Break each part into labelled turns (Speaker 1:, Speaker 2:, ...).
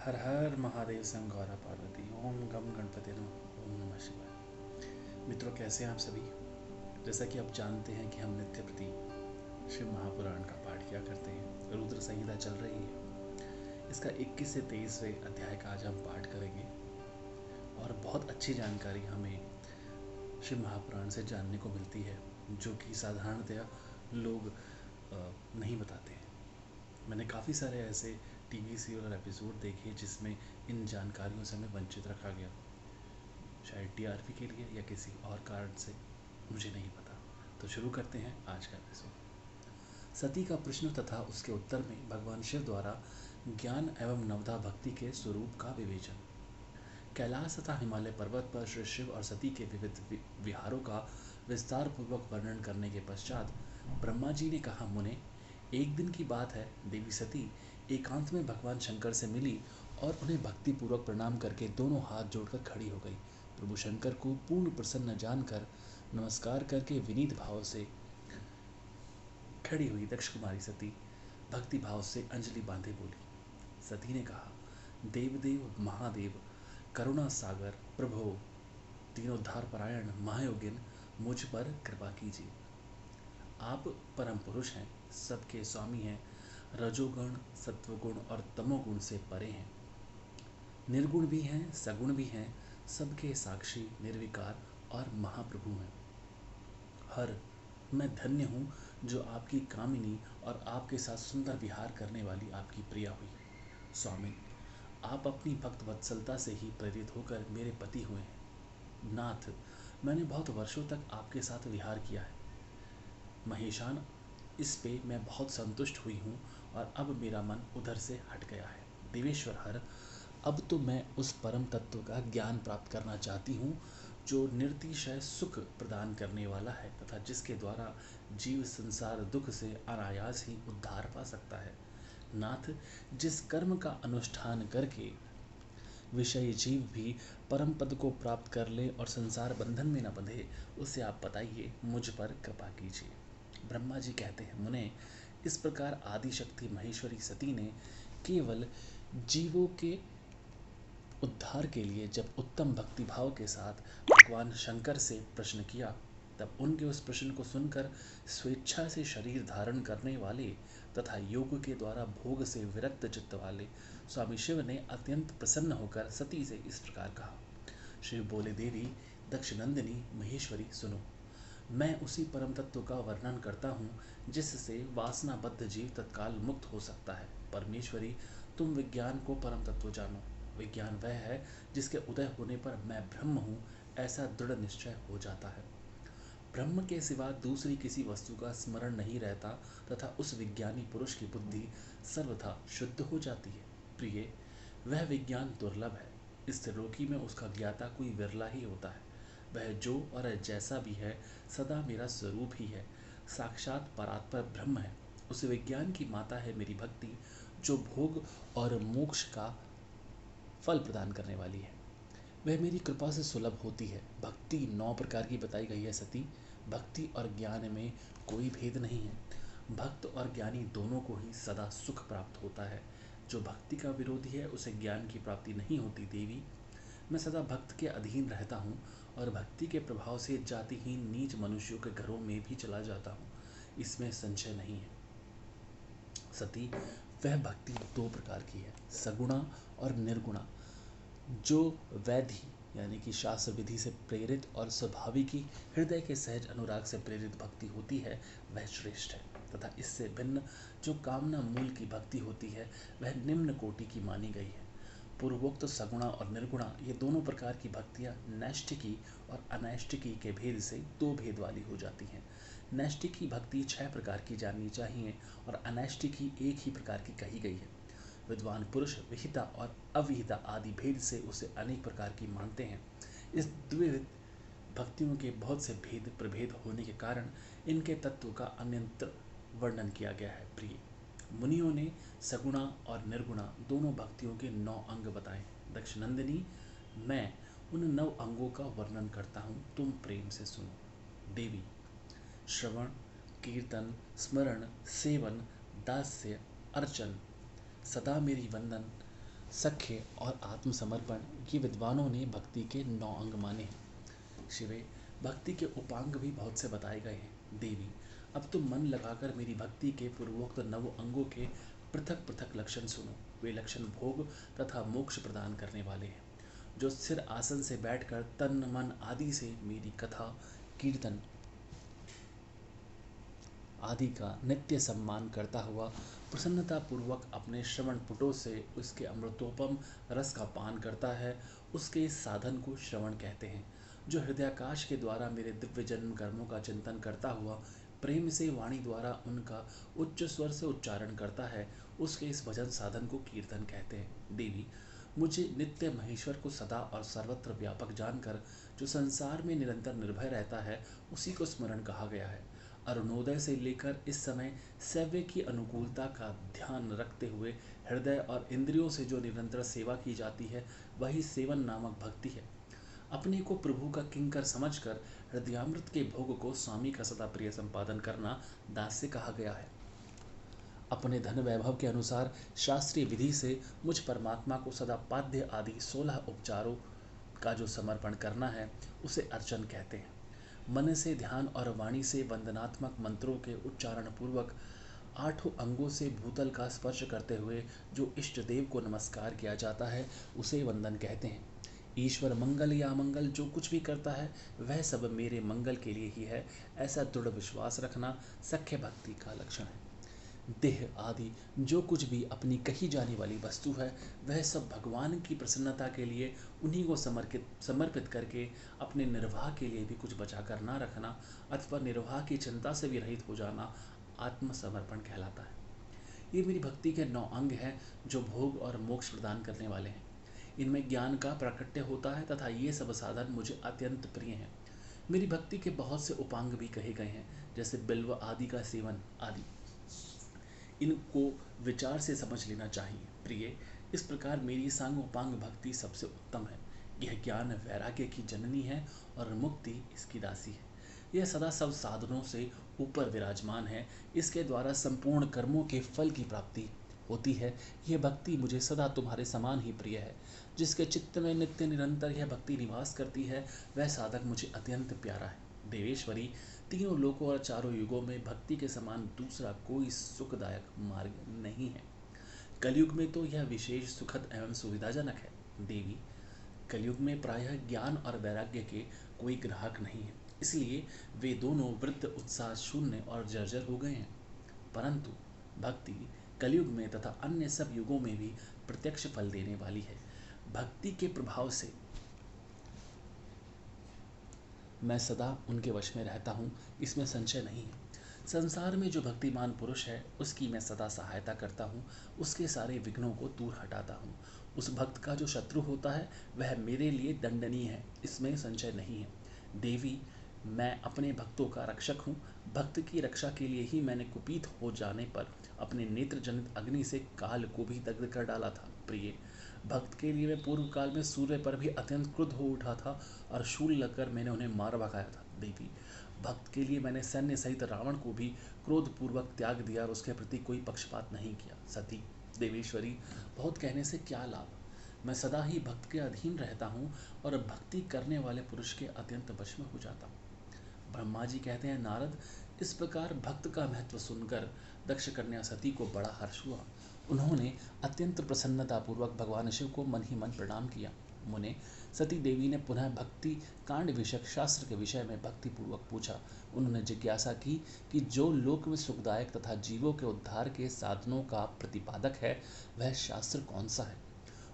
Speaker 1: हर हर महादेव संगौरा पार्वती। ओम गम गणपति नमः। ओम नमः शिवाय। मित्रों, कैसे हैं आप सभी। जैसा कि आप जानते हैं कि हम नित्य प्रति शिव महापुराण का पाठ किया करते हैं। रुद्र संहिता चल रही है। इसका 21 से 23वें अध्याय का आज हम पाठ करेंगे और बहुत अच्छी जानकारी हमें शिव महापुराण से जानने को मिलती है, जो कि साधारणतया लोग नहीं बताते हैं। मैंने काफ़ी सारे ऐसे टीवी सीरियल और एपिसोड देखे जिसमें इन जानकारियों से हमें वंचित रखा गया, शायद टीआरपी के लिए या किसी और कारण से, मुझे नहीं पता। तो शुरू करते हैं आज का एपिसोड। सती का प्रश्न तथा उसके उत्तर में भगवान शिव द्वारा ज्ञान एवं नवधा भक्ति के स्वरूप का विवेचन। कैलाश तथा हिमालय पर्वत पर श्री शिव और सती के विविध विहारों का विस्तार पूर्वक वर्णन करने के पश्चात ब्रह्मा जी ने कहा, मुने, एक दिन की बात है, देवी सती एकांत में भगवान शंकर से मिली और उन्हें भक्ति पूर्वक प्रणाम करके दोनों हाथ जोड़कर खड़ी हो गई। प्रभु शंकर को पूर्ण प्रसन्न जानकर नमस्कार करके विनीत भाव से खड़ी हुई दक्ष कुमारी सती भक्ति भाव से अंजलि बांधे बोली। सती ने कहा, देवदेव महादेव, करुणा सागर, प्रभो, दीनोद्धार परायण महायोगिन, मुझ पर कृपा कीजिए। आप परम पुरुष हैं, सबके स्वामी हैं, रजोगुण, सत्वगुण और तमोगुण से परे हैं, निर्गुण भी हैं, सगुण भी हैं, सबके साक्षी, निर्विकार और महाप्रभु हैं। हर मैं धन्य हूँ जो आपकी कामिनी और आपके साथ सुंदर विहार करने वाली आपकी प्रिया हुई। स्वामी, आप अपनी भक्त वत्सलता से ही प्रेरित होकर मेरे पति हुए हैं। नाथ, मैंने बहुत वर्षों तक आपके साथ विहार किया है। महेशान, इस पे मैं बहुत संतुष्ट हुई हूँ और अब मेरा मन उधर से हट गया है। देवेश्वर हर, अब तो मैं उस परम तत्व का ज्ञान प्राप्त करना चाहती हूँ जो निर्तिशय सुख प्रदान करने वाला है तथा जिसके द्वारा जीव संसार दुख से अनायास ही उद्धार पा सकता है। नाथ, जिस कर्म का अनुष्ठान करके विषयी जीव भी परम पद को प्राप्त कर ले और संसार बंधन में न बंधे, उसे आप बताइए, मुझ पर कृपा कीजिए। ब्रह्मा जी कहते हैं, मुने, इस प्रकार आदि शक्ति महेश्वरी सती ने केवल जीवों के उद्धार के लिए जब उत्तम भक्ति भाव के साथ भगवान शंकर से प्रश्न किया, तब उनके उस प्रश्न को सुनकर स्वेच्छा से शरीर धारण करने वाले तथा योग के द्वारा भोग से विरक्त चित्त वाले स्वामी शिव ने अत्यंत प्रसन्न होकर सती से इस प्रकार कहा। शिव बोले, देवी दक्षनंदिनी महेश्वरी, सुनो, मैं उसी परम तत्व का वर्णन करता हूँ जिससे वासनाबद्ध जीव तत्काल मुक्त हो सकता है। परमेश्वरी, तुम विज्ञान को परम तत्व जानो। विज्ञान वह है जिसके उदय होने पर मैं ब्रह्म हूँ ऐसा दृढ़ निश्चय हो जाता है। ब्रह्म के सिवा दूसरी किसी वस्तु का स्मरण नहीं रहता तथा उस विज्ञानी पुरुष की बुद्धि सर्वथा शुद्ध हो जाती है। प्रिय, वह विज्ञान दुर्लभ है। इस त्रिलोकी में उसका ज्ञाता कोई विरला ही होता है। वह जो और जैसा भी है सदा मेरा स्वरूप ही है, साक्षात परात्पर ब्रह्म है। उस विज्ञान की माता है मेरी भक्ति, जो भोग और मोक्ष का फल प्रदान करने वाली है। वह मेरी कृपा से सुलभ होती है। भक्ति 9 प्रकार की बताई गई है सती। भक्ति और ज्ञान में कोई भेद नहीं है। भक्त और ज्ञानी दोनों को ही सदा सुख प्राप्त होता है। जो भक्ति का विरोधी है उसे ज्ञान की प्राप्ति नहीं होती। देवी, मैं सदा भक्त के अधीन रहता हूँ और भक्ति के प्रभाव से जातिहीन नीच मनुष्यों के घरों में भी चला जाता हूँ, इसमें संशय नहीं है। सती, वह भक्ति 2 प्रकार की है, सगुणा और निर्गुणा। जो वैधि यानी कि शास्त्र विधि से प्रेरित और स्वाभाविक ही हृदय के सहज अनुराग से प्रेरित भक्ति होती है, वह श्रेष्ठ है। तथा इससे भिन्न जो कामना मूल की भक्ति होती है, वह निम्न कोटि की मानी गई है। पूर्वोक्त सगुणा और निर्गुणा ये दोनों प्रकार की भक्तियाँ नैष्ठिकी और अनैष्ठिकी के भेद से 2 भेद वाली हो जाती हैं। नैष्ठिकी भक्ति 6 प्रकार की जाननी चाहिए और अनैष्ठिकी एक ही प्रकार की कही गई है। विद्वान पुरुष विहिता और अविहिता आदि भेद से उसे अनेक प्रकार की मानते हैं। इस द्विविध भक्तियों के बहुत से भेद प्रभेद होने के कारण इनके तत्व का अन्यंत्र वर्णन किया गया है। प्रिय मुनियों ने सगुणा और निर्गुणा दोनों भक्तियों के 9 अंग बताए। दक्षनंदिनी, मैं उन 9 अंगों का वर्णन करता हूँ, तुम प्रेम से सुनो। देवी, श्रवण, कीर्तन, स्मरण, सेवन, दास्य, अर्चन, सदा मेरी वंदन, सख्य और आत्मसमर्पण ये विद्वानों ने भक्ति के 9 अंग माने हैं। शिवे, भक्ति के उपांग भी बहुत से बताए गए हैं। देवी, अब तुम मन लगाकर मेरी भक्ति के पूर्वोक्त 9 अंगों के पृथक पृथक लक्षण सुनो। वे लक्षण भोग तथा मोक्ष प्रदान करने वाले हैं। जो स्थिर आसन से बैठकर तन मन आदि से मेरी कथा कीर्तन आदि का नित्य सम्मान करता हुआ प्रसन्नता पूर्वक अपने श्रवण पुटों से उसके अमृतोपम रस का पान करता है, उसके इस साधन को श्रवण कहते हैं। जो हृदयाकाश के द्वारा मेरे दिव्य जन्म कर्मों का चिंतन करता हुआ प्रेम से वाणी द्वारा उनका उच्च स्वर से उच्चारण करता है, उसके इस भजन साधन को कीर्तन कहते हैं। देवी, मुझे नित्य महेश्वर को सदा और सर्वत्र व्यापक जानकर जो संसार में निरंतर निर्भय रहता है, उसी को स्मरण कहा गया है। अरुणोदय से लेकर इस समय सेव्य की अनुकूलता का ध्यान रखते हुए हृदय और इंद्रियों से जो निरंतर सेवा की जाती है, वही सेवन नामक भक्ति है। अपने को प्रभु का किंकर समझकर हृदयामृत के भोग को स्वामी का सदा प्रिय संपादन करना दास्य कहा गया है। अपने धन वैभव के अनुसार शास्त्रीय विधि से मुझ परमात्मा को सदा पाद्य आदि 16 उपचारों का जो समर्पण करना है, उसे अर्चन कहते हैं। मन से ध्यान और वाणी से वंदनात्मक मंत्रों के उच्चारण पूर्वक 8 अंगों से भूतल का स्पर्श करते हुए जो इष्ट देव को नमस्कार किया जाता है, उसे वंदन कहते हैं। ईश्वर मंगल या मंगल जो कुछ भी करता है, वह सब मेरे मंगल के लिए ही है, ऐसा दृढ़ विश्वास रखना सख्य भक्ति का लक्षण है। देह आदि जो कुछ भी अपनी कही जाने वाली वस्तु है, वह सब भगवान की प्रसन्नता के लिए उन्हीं को समर्पित करके अपने निर्वाह के लिए भी कुछ बचा कर ना रखना अथवा निर्वाह की चिंता से भी रहित हो जाना आत्मसमर्पण कहलाता है। ये मेरी भक्ति के 9 अंग हैं जो भोग और मोक्ष प्रदान करने वाले हैं। इनमें ज्ञान का प्राकट्य होता है तथा ये सब साधन मुझे अत्यंत प्रिय हैं। मेरी भक्ति के बहुत से उपांग भी कहे गए हैं, जैसे बिल्व आदि का सेवन आदि। इनको विचार से समझ लेना चाहिए। प्रिय, इस प्रकार मेरी सांग उपांग भक्ति सबसे उत्तम है। यह ज्ञान वैराग्य की जननी है और मुक्ति इसकी दासी है। यह सदा सब साधनों से ऊपर विराजमान है। इसके द्वारा संपूर्ण कर्मों के फल की प्राप्ति होती है। यह भक्ति मुझे सदा तुम्हारे समान ही प्रिय है। जिसके चित्त में नित्य निरंतर यह भक्ति निवास करती है, वह साधक मुझे अत्यंत प्यारा है। देवेश्वरी, तीनों लोकों और चारों युगों में भक्ति के समान दूसरा कोई सुखदायक मार्ग नहीं है। कलयुग में तो यह विशेष सुखद एवं सुविधाजनक है। देवी, कलयुग में प्रायः ज्ञान और वैराग्य के कोई ग्राहक नहीं है, इसलिए वे दोनों वृत्त उत्साह शून्य और जर्जर हो गए हैं। परंतु भक्ति कलयुग में तथा अन्य सब युगों में भी प्रत्यक्ष फल देने वाली है। भक्ति के प्रभाव से मैं सदा उनके वश में रहता हूँ, इसमें संशय नहीं है। संसार में जो भक्तिमान पुरुष है, उसकी मैं सदा सहायता करता हूँ, उसके सारे विघ्नों को दूर हटाता हूँ। उस भक्त का जो शत्रु होता है, वह मेरे लिए दंडनीय है, इसमें संशय नहीं है। देवी, मैं अपने भक्तों का रक्षक हूँ। भक्त की रक्षा के लिए ही मैंने कुपित हो जाने पर अपने नेत्र जनित अग्नि से काल को भी दग्ध कर डाला था। प्रिय, भक्त के लिए मैं पूर्व काल में सूर्य पर भी अत्यंत क्रुद्ध हो उठा था और शूल लगकर मैंने उन्हें मार भगाया था। देवी, भक्त के लिए मैंने सैन्य सहित रावण को भी क्रोध पूर्वक त्याग दिया और उसके प्रति कोई पक्षपात नहीं किया। सती देवेश्वरी, बहुत कहने से क्या लाभ। मैं सदा ही भक्त के अधीन रहता हूँ और भक्ति करने वाले पुरुष के अत्यंत वश में हो जाता हूँ। ब्रह्मा जी कहते हैं, नारद, इस प्रकार भक्त का महत्व सुनकर दक्ष कन्या सती को बड़ा हर्ष हुआ। उन्होंने अत्यंत प्रसन्नता पूर्वक भगवान शिव को मन ही मन प्रणाम किया। मुने, सती देवी ने पुनः भक्ति कांड विषयक शास्त्र के विषय में भक्ति पूर्वक पूछा। उन्होंने जिज्ञासा की कि जो लोक में सुखदायक तथा जीवों के उद्धार के साधनों का प्रतिपादक है, वह शास्त्र कौन सा है।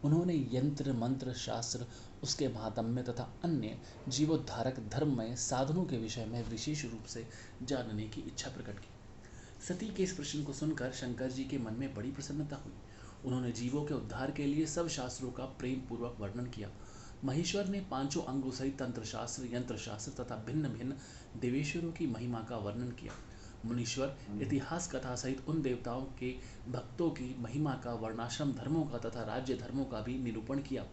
Speaker 1: उन्होंने यंत्र मंत्र शास्त्र, उसके महात्म्य तथा अन्य जीवोद्धारक धर्ममय साधनों के विषय में विशेष रूप से जानने की इच्छा प्रकट की। सती के इस प्रश्न को सुनकर शंकर जी के मन में बड़ी प्रसन्नता हुई। उन्होंने जीवों के उद्धार के लिए सब शास्त्रों का प्रेम पूर्वक वर्णन किया। महेश्वर ने 5 अंगों सहित तंत्र शास्त्र, यंत्र शास्त्र तथा भिन्न भिन्न देवेश्वरों की महिमा का वर्णन किया। मुनीश्वर इतिहास कथा सहित उन देवताओं के भक्तों की महिमा का, वर्णाश्रम धर्मों का तथा राज्य धर्मों का भी निरूपण किया।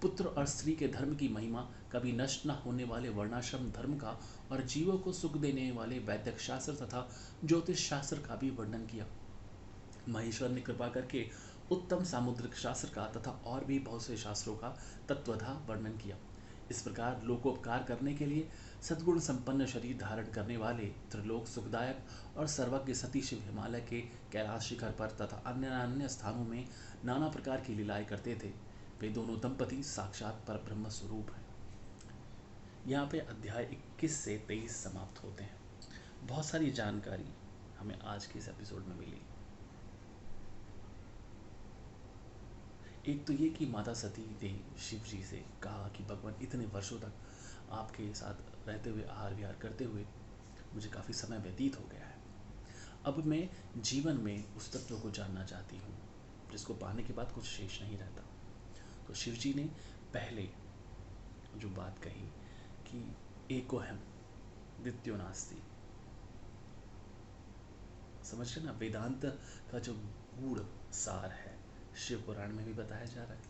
Speaker 1: पुत्र और स्त्री के धर्म की महिमा, कभी नष्ट न होने वाले वर्णाश्रम धर्म का और जीवों को सुख देने वाले वैदिक शास्त्र तथा ज्योतिष शास्त्र का भी वर्णन किया। महेश्वर ने कृपा करके उत्तम सामुद्रिक शास्त्र का तथा और भी बहुत से शास्त्रों का तत्वतः वर्णन किया। इस प्रकार लोकोपकार करने के लिए सद्गुण संपन्न शरीर धारण करने वाले त्रिलोक सुखदायक और सर्वज्ञ सती शिव हिमालय के कैलाश शिखर पर तथा अन्य अन्य स्थानों में नाना प्रकार की लीलाएं करते थे। वे दोनों दंपति साक्षात पर ब्रह्म स्वरूप हैं। यहाँ पे अध्याय 21 से 23 समाप्त होते हैं। बहुत सारी जानकारी हमें आज के इस एपिसोड में मिली। एक तो ये कि माता सती ने शिव जी से कहा कि भगवान इतने वर्षों तक आपके साथ रहते हुए आहार विहार करते हुए मुझे काफ़ी समय व्यतीत हो गया है। अब मैं जीवन में उस तत्व को जानना चाहती हूँ जिसको पाने के बाद कुछ शेष नहीं रहता। तो शिव जी ने पहले जो बात कही कि एकोहम द्वितीयो नास्ति। समझ रहे ना, वेदांत का जो गूढ़ सार है शिव पुराण में भी बताया जा रहा है।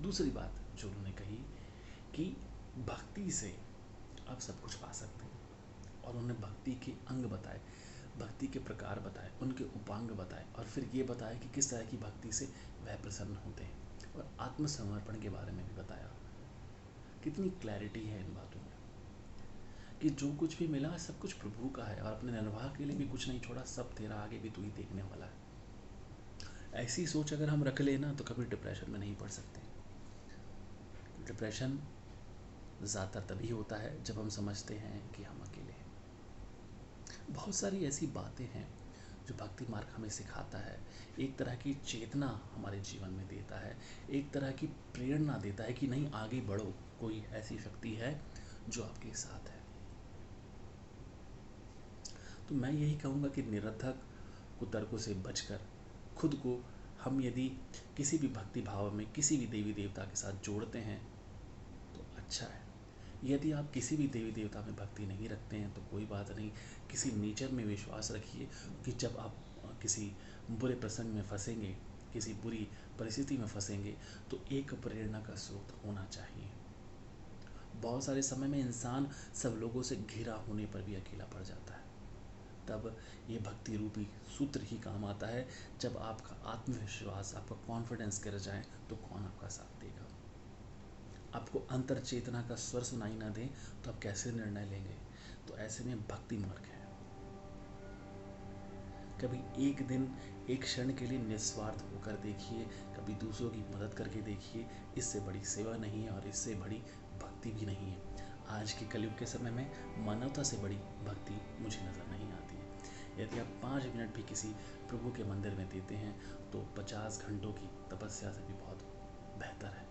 Speaker 1: दूसरी बात जो उन्होंने कही कि भक्ति से आप सब कुछ पा सकते हैं, और उन्होंने भक्ति के अंग बताए, भक्ति के प्रकार बताए, उनके उपांग बताए, और फिर ये बताया कि किस तरह की भक्ति से वह प्रसन्न होते हैं, और आत्मसमर्पण के बारे में भी बताया। कितनी क्लैरिटी है इन बातों में कि जो कुछ भी मिला सब कुछ प्रभु का है, और अपने निर्वाह के लिए भी कुछ नहीं छोड़ा, सब तेरा आगे भी तू ही देखने वाला है। ऐसी सोच अगर हम रख लेना तो कभी डिप्रेशन में नहीं पड़ सकते। डिप्रेशन ज़्यादातर तभी होता है जब हम समझते हैं कि हम अकेले हैं। बहुत सारी ऐसी बातें हैं जो भक्ति मार्ग हमें सिखाता है, एक तरह की चेतना हमारे जीवन में देता है, एक तरह की प्रेरणा देता है कि नहीं आगे बढ़ो, कोई ऐसी शक्ति है जो आपके साथ है। तो मैं यही कहूँगा कि निरर्थक कुतर्कों से बचकर खुद को हम यदि किसी भी भक्ति भाव में किसी भी देवी देवता के साथ जोड़ते हैं तो अच्छा है। यदि आप किसी भी देवी देवता में भक्ति नहीं रखते हैं तो कोई बात नहीं, किसी नेचर में विश्वास रखिए कि जब आप किसी बुरे प्रसंग में फंसेंगे, किसी बुरी परिस्थिति में फंसेंगे, तो एक प्रेरणा का स्रोत होना चाहिए। बहुत सारे समय में इंसान सब लोगों से घिरा होने पर भी अकेला पड़ जाता है, तब ये भक्ति रूपी सूत्र ही काम आता है। जब आपका आत्मविश्वास, आपका कॉन्फिडेंस गिर जाए तो कौन आपका साथ देगा। आपको अंतर चेतना का स्वर सुनाई ना दे तो आप कैसे निर्णय लेंगे। तो ऐसे में भक्ति मार्ग है। कभी एक दिन, एक क्षण के लिए निस्वार्थ होकर देखिए, कभी दूसरों की मदद करके देखिए। इससे बड़ी सेवा नहीं है और इससे बड़ी भक्ति भी नहीं है। आज के कलयुग के समय में मानवता से बड़ी भक्ति मुझे नजर नहीं आती है। यदि आप 5 मिनट भी किसी प्रभु के मंदिर में देते हैं तो 50 घंटों की तपस्या से भी बहुत बेहतर है।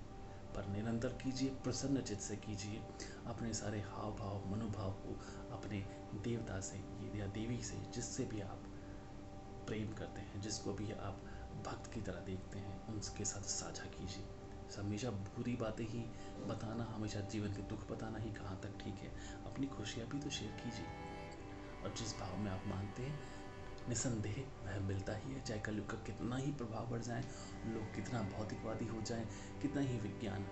Speaker 1: पर निरंतर कीजिए, प्रसन्न चित्त से कीजिए, अपने सारे हाव भाव मनोभाव को अपने देवता से या देवी से, जिससे भी आप प्रेम करते हैं, जिसको भी आप भक्त की तरह देखते हैं, उनके साथ साझा कीजिए। हमेशा बुरी बातें ही बताना, हमेशा जीवन के दुख बताना ही कहाँ तक ठीक है। अपनी खुशियाँ भी तो शेयर कीजिए। और जिस भाव में आप मानते हैं निसंदेह वह मिलता ही है। चाहे कलयुग का कितना ही प्रभाव बढ़ जाए, लोग कितना भौतिकवादी हो जाएं, कितना ही विज्ञान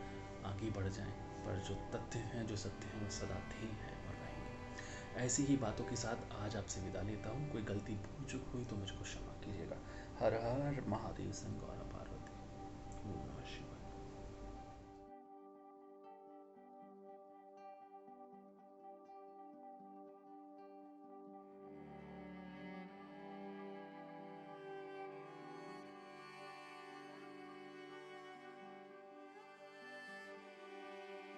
Speaker 1: आगे बढ़ जाएं, पर जो तथ्य हैं, जो सत्य हैं, वो सदा थे हैं और रहेंगे। ऐसी ही बातों के साथ आज आपसे विदा लेता हूँ। कोई गलती भूल चूक हुई तो मुझको क्षमा कीजिएगा। हर हर महादेव। संग गौरव पार्वती। ओम नमः शिवाय।